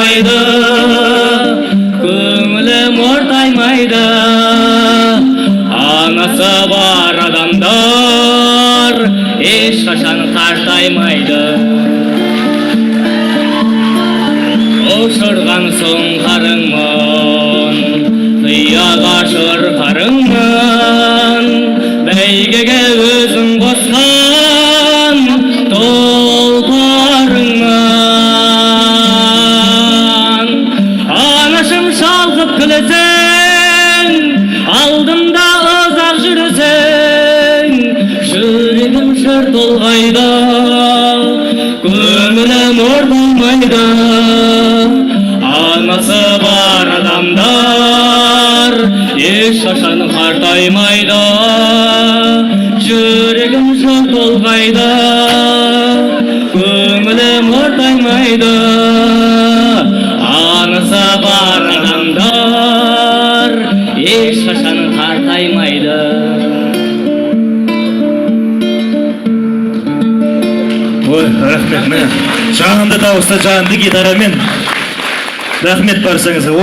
толғайды, көңілім ортаймайды. Анасы бар адамдар ешқашан қартаймайды. Ұшырған соң қарыңмын, қияға шырқарыңмын, бәйгеге өзің қосқан тұлпарыңмын. Анашым шалқып күлесің, алдымда ұзақ жүрсең, жүрегім шыр толғайды, көңілім орнамайды. Анасы бар адамдар ешқашан қартаймайды, жүрегім шыр толғайды, көңілім ортаймайды. Анасы бар адамдар ешқашан қартаймайды. Ой, рахмет, міне жағымды дауыста, жағымды гитарамен рахмет баршаңызға.